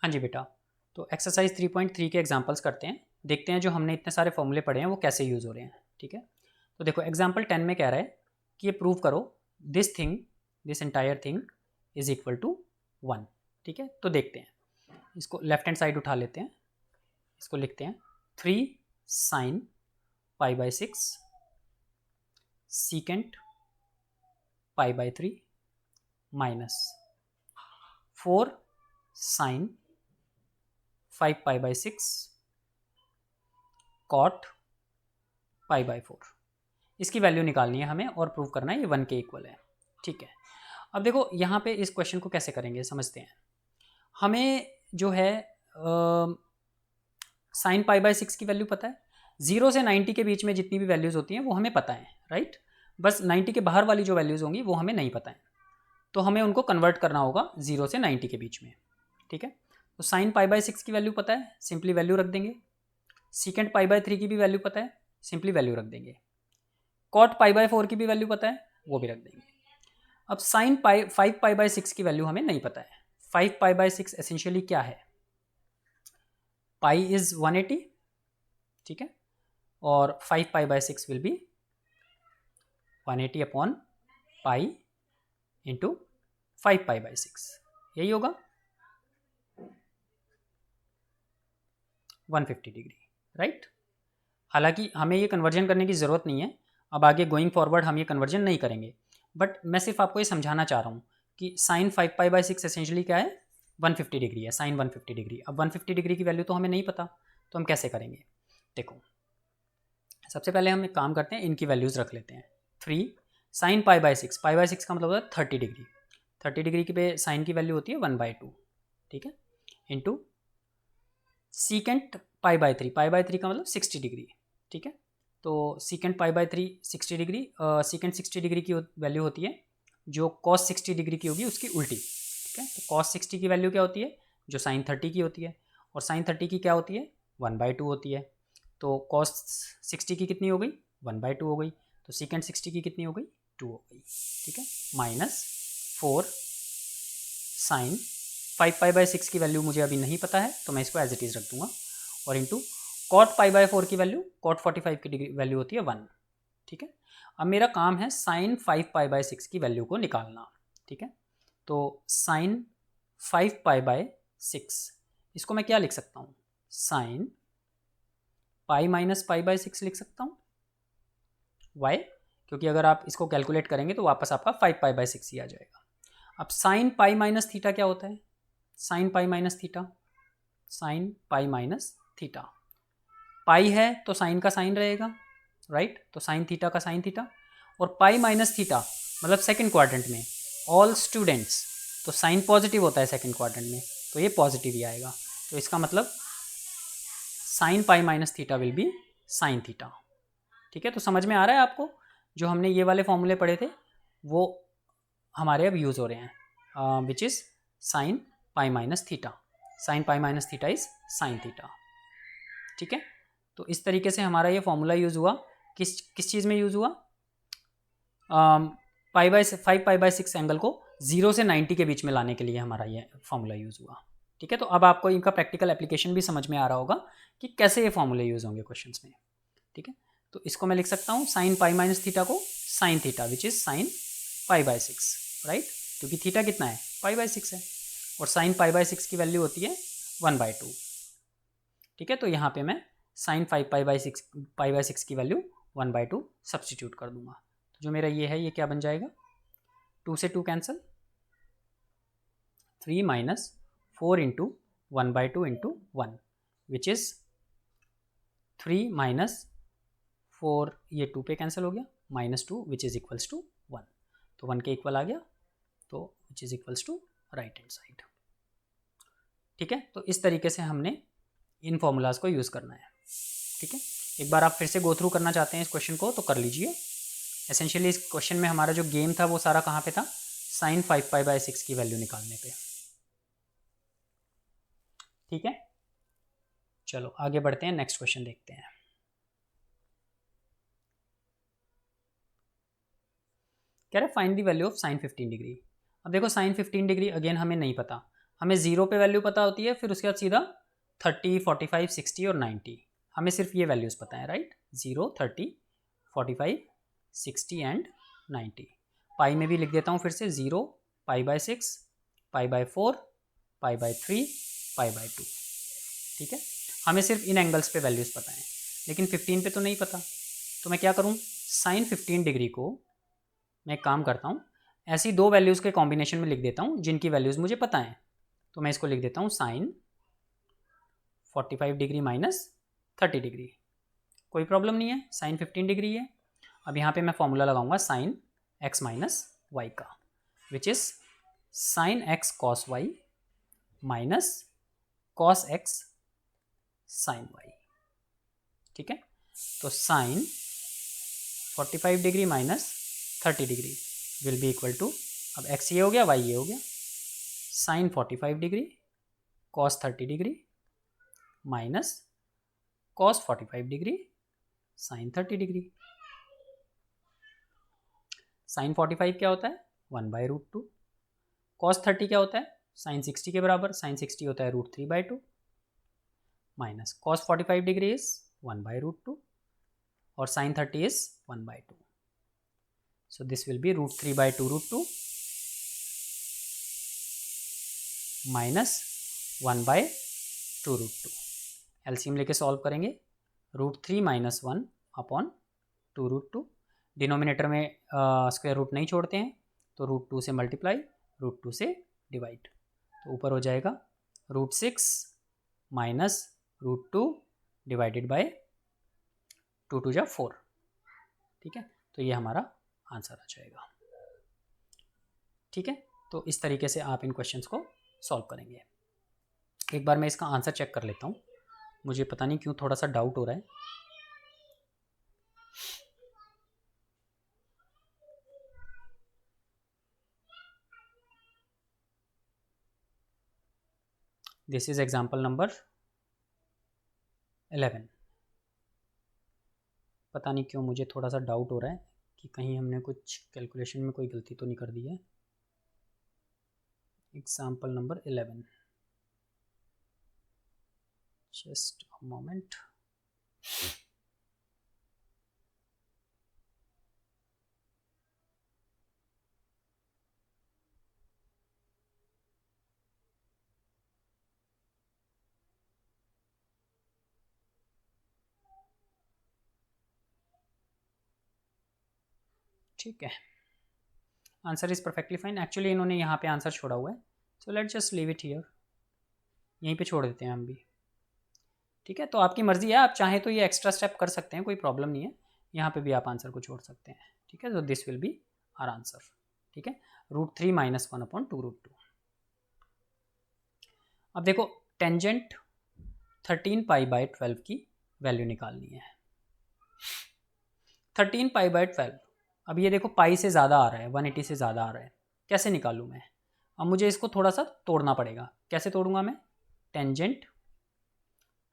हाँ जी बेटा, तो एक्सरसाइज 3.3 के एग्जांपल्स करते हैं, देखते हैं जो हमने इतने सारे फॉर्मूले पढ़े हैं वो कैसे यूज़ हो रहे हैं। ठीक है, तो देखो एग्जांपल 10 में कह रहा है कि ये प्रूव करो this entire thing is equal to 1। ठीक है, तो देखते हैं, इसको लेफ्ट हैंड साइड उठा लेते हैं, इसको लिखते हैं 3 sine pi by 6 secant pi by 3 minus 4 sine 5 pi by 6 cot pi by 4। इसकी वैल्यू निकालनी है हमें और प्रूव करना है ये 1 के इक्वल है। ठीक है, अब देखो यहाँ पे इस क्वेश्चन को कैसे करेंगे समझते हैं। हमें जो है साइन पाई बाई 6 की वैल्यू पता है, 0 से 90 के बीच में जितनी भी वैल्यूज़ होती हैं वो हमें पता है, राइट। बस 90 के बाहर वाली जो वैल्यूज़ होंगी वो हमें नहीं पता है, तो हमें उनको कन्वर्ट करना होगा 0 से 90 के बीच में। ठीक है, तो साइन पाई बाई 6 की वैल्यू पता है, सिंपली वैल्यू रख देंगे। सीकेंड पाई बाई 3 की भी वैल्यू पता है, सिंपली वैल्यू रख देंगे। कॉट पाई बाई 4 की भी वैल्यू पता है, वो भी रख देंगे। अब साइन पाई 5 पाई बाई 6 की वैल्यू हमें नहीं पता है। 5 पाई बाई 6 एसेंशियली क्या है, पाई इज 180। ठीक है, और 5 pi by 6 will be 180 upon pi into 5 pi by 6, यही होगा 150 डिग्री, राइट। हालांकि हमें ये कन्वर्जन करने की ज़रूरत नहीं है, अब आगे गोइंग फॉरवर्ड हम ये कन्वर्जन नहीं करेंगे, बट मैं सिर्फ आपको ये समझाना चाह रहा हूँ कि साइन 5 पाई बाई 6 एसेंशियली क्या है, 150 डिग्री है, साइन 150 डिग्री। अब 150 डिग्री की वैल्यू तो हमें नहीं पता, तो हम कैसे करेंगे। देखो सबसे पहले हम एक काम करते हैं, इनकी वैल्यूज़ रख लेते हैं। 3 sine pi by 6, pi by 6 का मतलब होता है 30 डिग्री। 30 डिग्री की पे साइन की वैल्यू होती है 1/2। ठीक है, into secant pi by 3, pi by 3 का मतलब 60 डिग्री। ठीक है, तो secant pi by 3 60 degree, secant 60 degree की वैल्यू होती है जो कॉस 60 डिग्री की होगी उसकी उल्टी। ठीक है, तो कॉस 60 की वैल्यू क्या होती है, जो साइन 30 की होती है, और साइन 30 की क्या होती है, 1/2 होती है। तो कॉस 60 की कितनी हो गई, 1/2 हो गई, तो सीकेंट 60 की कितनी हो गई, 2 हो गई। ठीक है, माइनस 4 साइन 5 पाई बाई 6 की वैल्यू मुझे अभी नहीं पता है, तो मैं इसको एज इट इज़ रख दूंगा, और इंटू कॉट पाई बाई 4 की वैल्यू, कॉट 45 की डिग्री वैल्यू होती है 1। ठीक है, अब मेरा काम है साइन 5 पाई बाई 6 की वैल्यू को निकालना। ठीक है, तो साइन 5 पाई बाई 6, इसको मैं क्या लिख सकता हूँ, sign pi minus pi by 6 लिख सकता हूँ। वाई, क्योंकि अगर आप इसको कैलकुलेट करेंगे तो वापस आपका 5 पाई बाई 6 ही आ जाएगा। अब साइन पाई माइनस थीटा क्या होता है, sine pi minus theta, sine pi minus theta, pi है तो साइन का साइन रहेगा, राइट, तो साइन थीटा का साइन थीटा, और पाई माइनस थीटा मतलब सेकंड क्वाड्रेंट में ऑल स्टूडेंट्स, तो साइन पॉजिटिव होता है सेकंड क्वाड्रेंट में, तो ये पॉजिटिव ही आएगा, तो इसका मतलब sign pi minus theta will be sine theta. ठीक है, तो समझ में आ रहा है आपको, जो हमने ये वाले फॉर्मूले पढ़े थे वो हमारे अब यूज़ हो रहे हैं, विच is sign pi minus theta, sine pi minus theta is sine theta. ठीक है, तो इस तरीके से हमारा ये फॉर्मूला यूज़ हुआ, किस चीज़ में यूज़ हुआ, pi by 5 pi by 6 angle को 0 से 90 के बीच में लाने के लिए हमारा ये फॉर्मूला यूज़ हुआ। ठीक है, तो अब आपको इनका प्रैक्टिकल एप्लीकेशन भी समझ में आ रहा होगा कि कैसे ये फॉर्मूले यूज़ होंगे क्वेश्चंस में। ठीक है, तो इसको मैं लिख सकता हूँ साइन पाई माइनस थीटा को sine theta which is sign pi by 6, right, क्योंकि थीटा कितना है, पाई बाई 6 है, और साइन पाई बाई 6 की वैल्यू होती है 1/2। ठीक है, तो यहाँ पे मैं साइन 5 पाई बाई 6 की वैल्यू 1/2 सब्सटीट्यूट कर दूंगा, तो जो मेरा ये है ये क्या बन जाएगा, 2 से 2 cancel, 3 minus 4 into 1/2 into 1 which is 3 minus 4, ये 2 पे कैंसिल हो गया, -2 विच इज़ इक्वल्स टू 1, तो 1 के इक्वल आ गया, तो which is equals to right hand side. ठीक है, तो इस तरीके से हमने इन फॉर्मूलाज को यूज़ करना है। ठीक है, एक बार आप फिर से गो थ्रू करना चाहते हैं इस क्वेश्चन को तो कर लीजिए। एसेंशियली इस क्वेश्चन में हमारा जो गेम था वो सारा कहाँ पे था, साइन 5 पाई बाई 6 की वैल्यू निकालने पे। ठीक है, चलो आगे बढ़ते हैं, नेक्स्ट क्वेश्चन देखते हैं। कह रहे find the value of sine 15 degree. अब देखो साइन 15 डिग्री अगेन हमें नहीं पता, हमें 0 पे वैल्यू पता होती है, फिर उसके बाद सीधा 30, 45, 60 और 90, हमें सिर्फ ये वैल्यूज़ पता है, राइट। 0, 30, 45, 60 एंड 90। पाई में भी लिख देता हूँ फिर से, 0, π/6, π/4, π/3, π/2। ठीक है, हमें सिर्फ इन एंगल्स पे वैल्यूज़ पता है, लेकिन 15 पे तो नहीं पता। तो मैं क्या करूँ, साइन 15 डिग्री को मैं एक काम करता हूँ, ऐसी दो वैल्यूज़ के कॉम्बिनेशन में लिख देता हूँ जिनकी वैल्यूज़ मुझे पता है। तो मैं इसको लिख देता हूँ साइन 45 डिग्री माइनस 30 डिग्री, कोई प्रॉब्लम नहीं है, साइन 15 डिग्री है। अब यहाँ पे मैं फॉर्मूला लगाऊंगा साइन x माइनस वाई का, which is sine x cos y minus cos x sine y. ठीक है, तो sine 45 degree minus 30 degree will be equal to, अब x ये हो गया, y ये हो गया, sine 45 degree cos 30 degree minus cos 45 degree sine 30 degree. Sine 45 क्या होता है, 1/√2, कॉस 30 क्या होता है, साइन 60 के बराबर, साइन 60 होता है √3/2, माइनस कॉस 45 डिग्री इज 1/√2 और sine 30 is 1/2। So this will be √3/2√2 minus 1/2√2। LCM लेके सॉल्व करेंगे, √3 माइनस 1 अपॉन 2√2, डिनोमिनेटर में स्क्वायर रूट नहीं छोड़ते हैं, तो √2 से मल्टीप्लाई, √2 से डिवाइड, तो ऊपर हो जाएगा √6 माइनस √2 डिवाइडेड बाय 2 2 जा 4। ठीक है, तो ये हमारा आंसर आ जाएगा। ठीक है, तो इस तरीके से आप इन क्वेश्चंस को सॉल्व करेंगे। एक बार मैं इसका आंसर चेक कर लेता हूँ, मुझे पता नहीं क्यों थोड़ा सा डाउट हो रहा है। This is example number 11। पता नहीं क्यों मुझे थोड़ा सा डाउट हो रहा है कि कहीं हमने कुछ कैलकुलेशन में कोई गलती तो नहीं कर दी है। Example number 11, just a moment. ठीक है, answer is perfectly fine. Actually इन्होंने यहाँ पे आंसर छोड़ा हुआ है, so let's just leave it here, यहीं पे छोड़ देते हैं हम भी। ठीक है, तो आपकी मर्ज़ी है, आप चाहें तो ये एक्स्ट्रा स्टेप कर सकते हैं, कोई प्रॉब्लम नहीं है, यहाँ पे भी आप आंसर को छोड़ सकते हैं। ठीक है, तो this will be our answer. ठीक है, √3 माइनस 1 अपॉन 2√2। अब देखो, टेंजेंट 13π/12 की वैल्यू निकालनी है। 13π/12, अब ये देखो पाई से ज़्यादा आ रहा है, 180 से ज़्यादा आ रहा है, कैसे निकालूँ मैं? अब मुझे इसको थोड़ा सा तोड़ना पड़ेगा। कैसे तोड़ूंगा मैं? टेंजेंट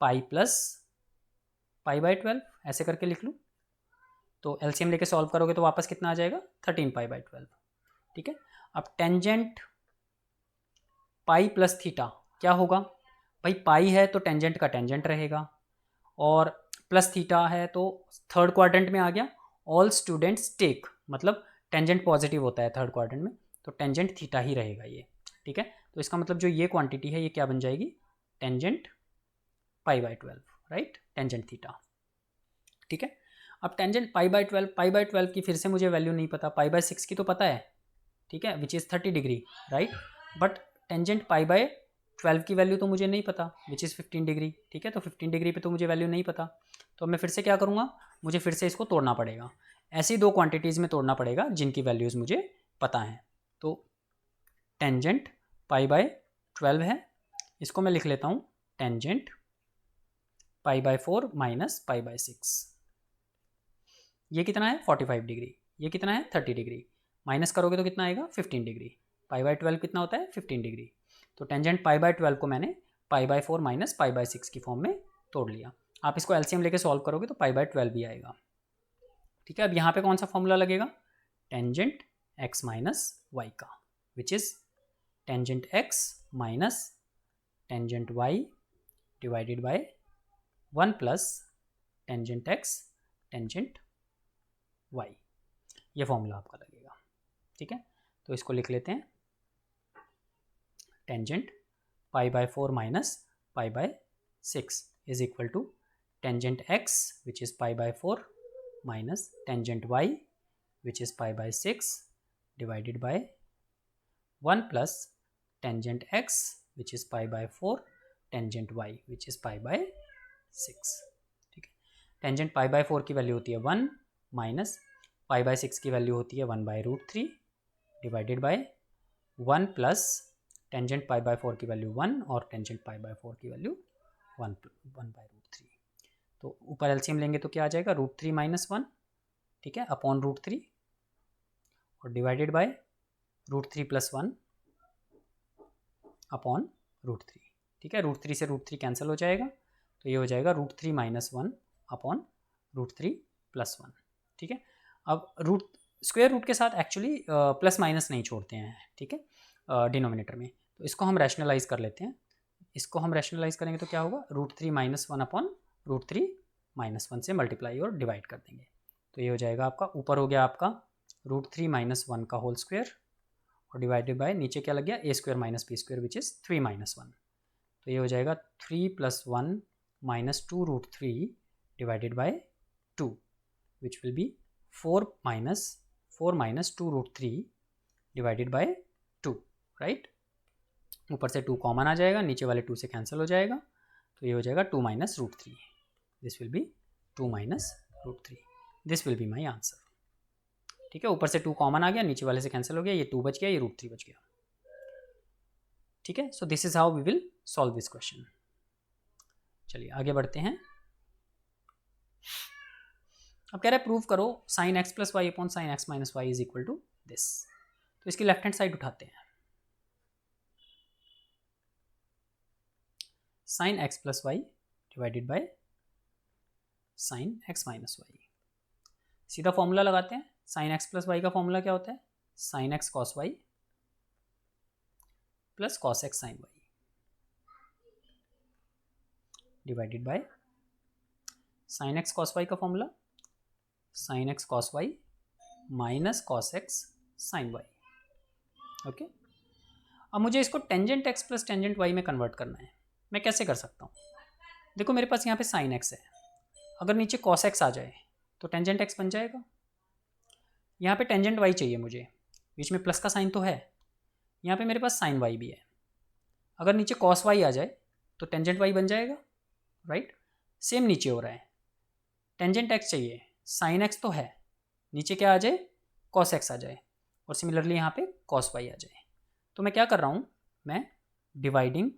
पाई प्लस π/12 ऐसे करके लिख लूँ, तो एलसीएम लेके सॉल्व करोगे तो वापस कितना आ जाएगा, 13π/12। ठीक है, अब टेंजेंट पाई प्लस थीटा क्या होगा भाई? पाई है तो टेंजेंट का टेंजेंट रहेगा, और प्लस थीटा है तो थर्ड क्वाड्रेंट में आ गया। ऑल स्टूडेंट्स टेक, मतलब टेंजेंट पॉजिटिव होता है थर्ड क्वाड्रेंट में, तो टेंजेंट थीटा ही रहेगा ये। ठीक है, तो इसका मतलब जो ये क्वांटिटी है ये क्या बन जाएगी, टेंजेंट π/12, राइट, टेंजेंट थीटा। ठीक है, अब टेंजेंट π/12 की फिर से मुझे वैल्यू नहीं पता, π/6 की तो पता है, ठीक है, which is 30 degree, right, but tangent π/12 की वैल्यू तो मुझे नहीं पता, विच इज़ 15 डिग्री। ठीक है, तो 15 डिग्री पे तो मुझे वैल्यू नहीं पता, तो मैं फिर से क्या करूँगा, मुझे फिर से इसको तोड़ना पड़ेगा, ऐसी दो क्वांटिटीज़ में तोड़ना पड़ेगा जिनकी वैल्यूज़ मुझे पता हैं। तो टेंजेंट π/12 है, इसको मैं लिख लेता हूँ टेंजेंट π/4 माइनस π/6। ये कितना है 45 डिग्री, ये कितना है 30 डिग्री, माइनस करोगे तो कितना आएगा 15 डिग्री। π/12 कितना होता है 15 डिग्री, तो टेंजेंट π/12 को मैंने π/4 माइनस π/6 की फॉर्म में तोड़ लिया। आप इसको एलसीएम लेके सॉल्व करोगे तो π/12 भी आएगा। ठीक है, अब यहाँ पे कौन सा फॉर्मूला लगेगा, टेंजेंट x माइनस वाई का, which is tangent x minus tangent y divided by 1 plus tangent x tangent y. ये फॉर्मूला आपका लगेगा, ठीक है। तो इसको लिख लेते हैं, tangent pi by 4 minus pi by 6 is equal to tangent x which is pi by 4 minus tangent y which is pi by 6 divided by 1 plus tangent x which is pi by 4 tangent y which is pi by 6, ठीक है। Tangent pi by 4 की value होती है 1 minus pi by 6 की value होती है 1/√3 divided by 1 plus tangent pi by 4 की value 1 और टेंजेंट पाई बाय 4 की वैल्यू 1/√3। तो ऊपर एलसीएम लेंगे तो क्या आ जाएगा, √3 - 1, ठीक है, अपॉन √3 और डिवाइडेड बाय √3 + 1 अपॉन √3, ठीक है। √3 से √3 कैंसिल हो जाएगा, तो ये हो जाएगा √3 - 1 अपॉन √3 + 1, ठीक है। अब स्क्वायर रूट के साथ एक्चुअली प्लस माइनस नहीं छोड़ते हैं, ठीक है, डिनोमिनेटर में। तो इसको हम रैशनलाइज कर लेते हैं। इसको हम रैशनलाइज करेंगे तो क्या होगा, √3 - 1 अपॉन √3 - 1 से मल्टीप्लाई और डिवाइड कर देंगे। तो ये हो जाएगा आपका, ऊपर हो गया आपका √3 - 1 का होल स्क्वायर और डिवाइडेड बाय नीचे क्या लग गया, a² - b² विच इज़ 3 - 1। तो ये हो जाएगा 3 + 1 - 2√3 divided by 2 which will be 4 - 2√3 divided by 2, right. ऊपर से 2 कॉमन आ जाएगा, नीचे वाले 2 से कैंसिल हो जाएगा, तो ये हो जाएगा 2 - √3। This will B 2 - √3। This will be my answer, ठीक है। ऊपर से 2 कॉमन आ गया, नीचे वाले से कैंसिल हो गया, ये 2 बच गया, ये √3 बच गया, ठीक है। So this is how we will solve this question. चलिए आगे बढ़ते हैं। अब कह रहा है प्रूव करो sin x + y upon sin x - y is equal to this. तो इसकी लेफ्ट हैंड साइड उठाते हैं, sin x + y divided bye sin x - y। सीधा फॉर्मूला लगाते हैं। sin x + y का फॉर्मूला क्या होता है, sin x cos y plus cos x sin y divided bye sin x cos y का formula sin x cos y minus cos x sin y, okay. अब मुझे इसको tangent x plus tangent y में convert करना है। मैं कैसे कर सकता हूँ, देखो मेरे पास यहाँ पे sin x है, अगर नीचे cos x आ जाए तो टेंजेंट x बन जाएगा। यहाँ पे टेंजेंट y चाहिए मुझे, बीच में प्लस का साइन तो है, यहाँ पे मेरे पास sin y भी है। अगर नीचे cos y आ जाए तो टेंजेंट y बन जाएगा, राइट। सेम नीचे हो रहा है, टेंजेंट x चाहिए, sin x तो है, नीचे क्या आ जाए, cos x आ जाए, और सिमिलरली यहाँ पे cos y आ जाए। तो मैं क्या कर रहा हूँ, मैं डिवाइडिंग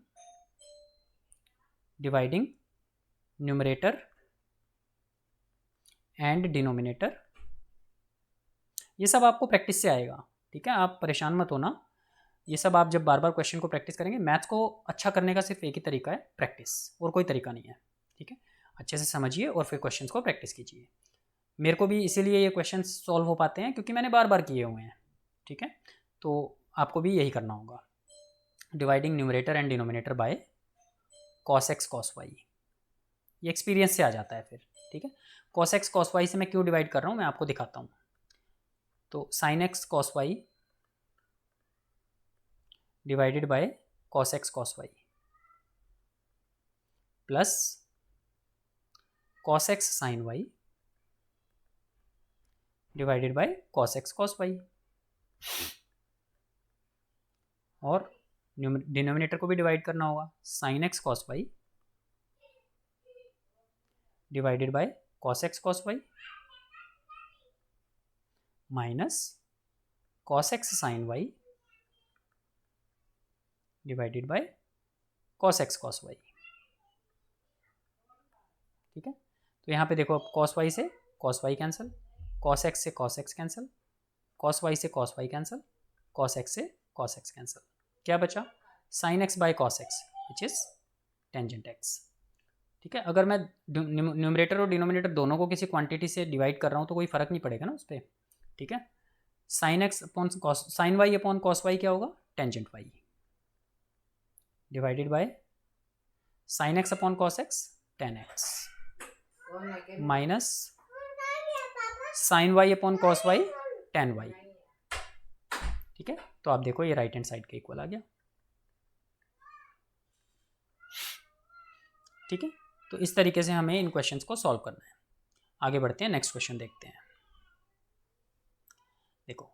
न्यूमरेटर एंड डिनोमिनेटर, ये सब आपको प्रैक्टिस से आएगा, ठीक है, आप परेशान मत होना। ये सब आप जब बार बार क्वेश्चन को प्रैक्टिस करेंगे, मैथ्स को अच्छा करने का सिर्फ एक ही तरीका है, प्रैक्टिस, और कोई तरीका नहीं है, ठीक है। अच्छे से समझिए और फिर क्वेश्चन को प्रैक्टिस कीजिए। मेरे को भी इसीलिए ये क्वेश्चन सॉल्व हो पाते हैं क्योंकि मैंने बार बार किए हुए हैं, ठीक है। तो आपको भी यही करना होगा, dividing numerator and denominator by cos x cos y, ये एक्सपीरियंस से आ जाता है फिर, ठीक है। cos x cos y से मैं क्यों डिवाइड कर रहा हूँ मैं आपको दिखाता हूँ। तो sin x cos y divided bye cos x cos y plus cos x sin y divided bye cos x cos y, और डिनोमिनेटर को भी डिवाइड करना होगा, sin x cos y divided bye cos x cos y minus cos x sin y divided bye cos x cos y, ठीक है। तो यहाँ पे देखो अब cos y से cos y cancel, cos x से cos x cancel, cos y से cos y cancel, cos x से cos x कैंसिल, क्या बचा, sin x by cos x which is tangent x, ठीक है। अगर मैं न्यूमरेटर और डिनोमिनेटर दोनों को किसी क्वांटिटी से डिवाइड कर रहा हूँ तो कोई फर्क नहीं पड़ेगा ना उस पर, ठीक है। sin x upon sin y upon cos y क्या होगा, tangent y, divided by sine x upon cos x tan x minus sine y upon cos y tan y. ठीक है, तो आप देखो ये राइट हैंड साइड के इक्वल आ गया। ठीक है, तो इस तरीके से हमें इन क्वेश्चंस को सॉल्व करना है। आगे बढ़ते हैं, नेक्स्ट क्वेश्चन देखते हैं। देखो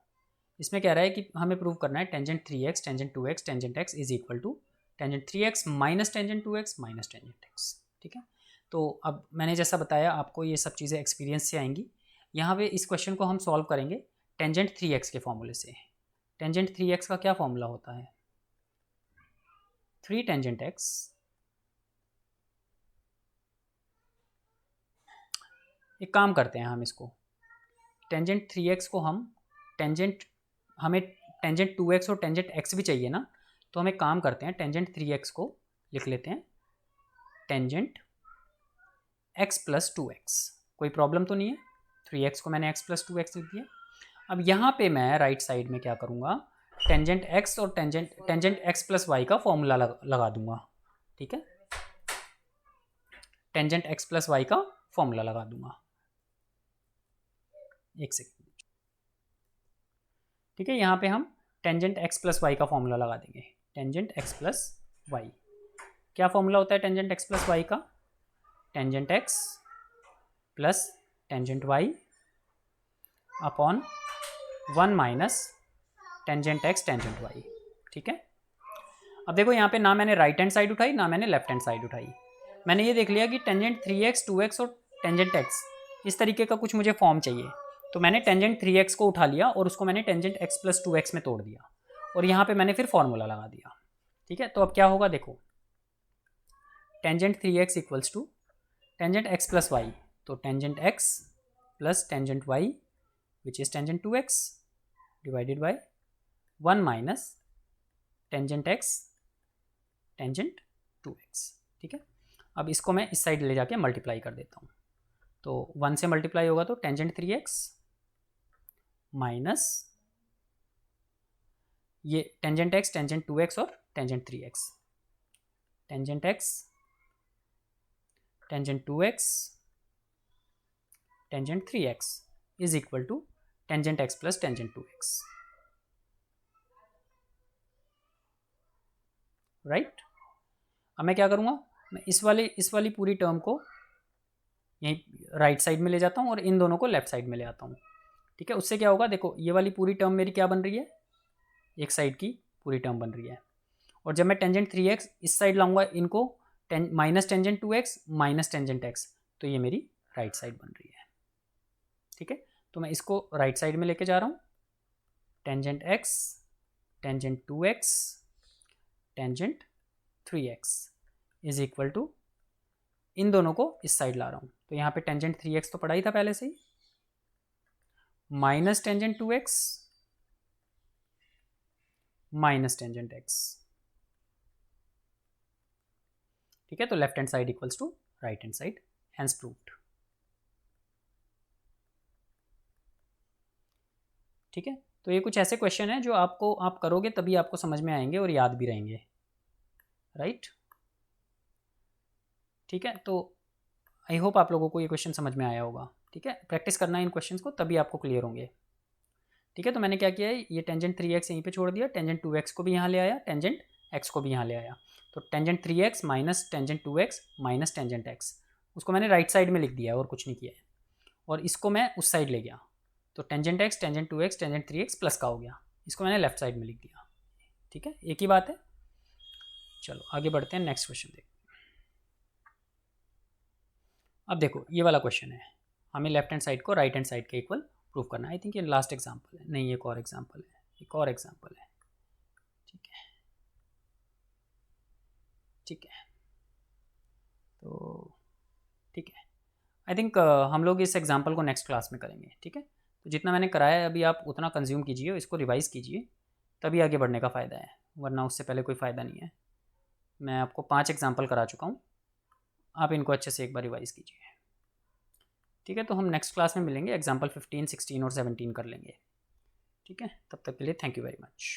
इसमें कह रहा है कि हमें प्रूव करना है tangent 3x tangent 2x tangent x is equal to tangent 3x minus tangent 2x minus tangent x। ठीक है, तो अब मैंने जैसा बताया आपको ये सब चीज़ें एक्सपीरियंस से आएंगी। यहाँ पे इस क्वेश्चन को हम सॉल्व करेंगे टेंजेंट 3x के फॉर्मूले से। टेंजेंट 3x का क्या फॉर्मूला होता है? 3 टेंजेंट x एक काम करते हैं हम इसको टेंजेंट 3x को हम टेंजेंट हमें टेंजेंट 2x और टेंजेंट x भी चाहिए ना, तो हम एक काम करते हैं टेंजेंट 3x को लिख लेते हैं टेंजेंट x प्लस 2x। कोई प्रॉब्लम तो नहीं है, 3x को मैंने x प्लस 2x लिख दिया। अब यहाँ पे मैं राइट साइड में क्या करूँगा, टेंजेंट x और टेंजेंट x प्लस y का फॉर्मूला लगा दूंगा। ठीक है, टेंजेंट x प्लस y का फॉर्मूला लगा दूंगा। एक सेकेंड। ठीक है, यहाँ पे हम टेंजेंट x प्लस वाई का फॉर्मूला लगा देंगे। टेंजेंट x प्लस वाई क्या फॉर्मूला होता है टेंजेंट x प्लस वाई का? Tangent x plus tangent y upon 1 minus tangent x tangent y। ठीक है, अब देखो यहाँ पे ना मैंने राइट हैंड साइड उठाई ना मैंने लेफ्ट हैंड साइड उठाई। मैंने ये देख लिया कि टेंजेंट 3x 2x और टेंजेंट x इस तरीके का कुछ मुझे फॉर्म चाहिए, तो मैंने टेंजेंट 3x को उठा लिया और उसको मैंने टेंजेंट x प्लस 2x में तोड़ दिया और यहाँ पे मैंने फिर फॉर्मूला लगा दिया। ठीक है, तो अब क्या होगा देखो, tangent 3x equals to tangent x plus y, तो tangent x plus tangent y which is tangent 2x divided by 1 minus tangent x tangent 2x। ठीक है, अब इसको मैं इस साइड ले जाके मल्टीप्लाई कर देता हूँ, तो 1 से मल्टीप्लाई होगा तो टेंजेंट 3x माइनस ये टेंजेंट x टेंजेंट 2x और tangent 3x, tangent x tangent 2x tangent 3x is equal to tangent x plus tangent 2x। Right, अब मैं क्या करूँगा, मैं इस वाली पूरी टर्म को यहीं राइट साइड में ले जाता हूँ और इन दोनों को लेफ्ट साइड में ले आता हूँ। ठीक है, उससे क्या होगा देखो, ये वाली पूरी टर्म मेरी क्या बन रही है, एक साइड की पूरी टर्म बन रही है। और जब मैं टेंजेंट 3x इस साइड लाऊंगा इनको minus tangent 2x minus tangent x, तो ये मेरी राइट साइड बन रही है। ठीक है, तो मैं इसको राइट साइड में लेके जा रहा हूँ, tangent x tangent 2x tangent 3x is equal to इन दोनों को इस साइड ला रहा हूँ, तो यहाँ पे टेंजेंट 3x तो पढ़ा ही था पहले से ही, minus tangent 2x minus tangent x। ठीक है, तो left hand side equals to right hand side, hence proved. ठीक है, तो ये कुछ ऐसे क्वेश्चन है जो आप करोगे तभी आपको समझ में आएंगे और याद भी रहेंगे। राइट, ठीक है, तो आई होप आप लोगों को ये क्वेश्चन समझ में आया होगा। ठीक है, प्रैक्टिस करना है इन क्वेश्चंस को तभी आपको क्लियर होंगे। ठीक है, तो मैंने क्या किया है, ये टेंजेंट 3x यहीं पे छोड़ दिया, टेंजेंट 2x को भी यहाँ ले आया, टेंजेंट x को भी यहाँ ले आया, तो tangent 3x minus tangent 2x minus tangent x, उसको मैंने राइट साइड में लिख दिया है और कुछ नहीं किया है, और इसको मैं उस साइड ले गया, तो tangent x tangent 2x tangent 3x plus का हो गया, इसको मैंने लेफ्ट साइड में लिख दिया। ठीक है, एक ही बात है। चलो आगे बढ़ते हैं, नेक्स्ट क्वेश्चन देखते हैं। अब देखो ये वाला क्वेश्चन है, हमें लेफ्ट हैंड साइड को राइट हैंड साइड के इक्वल प्रूव करना है। आई थिंक ये लास्ट एग्जाम्पल है, नहीं एक और एग्जाम्पल है, एक और एग्जाम्पल है। ठीक है, ठीक है, तो ठीक है, आई थिंक हम लोग इस एग्जाम्पल को नेक्स्ट क्लास में करेंगे। ठीक है, तो जितना मैंने कराया है अभी आप उतना कंज्यूम कीजिए, इसको रिवाइज़ कीजिए, तभी आगे बढ़ने का फ़ायदा है, वरना उससे पहले कोई फ़ायदा नहीं है। मैं आपको 5 एग्जाम्पल करा चुका हूँ, आप इनको अच्छे से एक बार रिवाइज़ कीजिए। ठीक है, तो हम नेक्स्ट क्लास में मिलेंगे, एग्जाम्पल 15, 16 और 17 कर लेंगे। ठीक है, तब तक के लिए थैंक यू वेरी मच।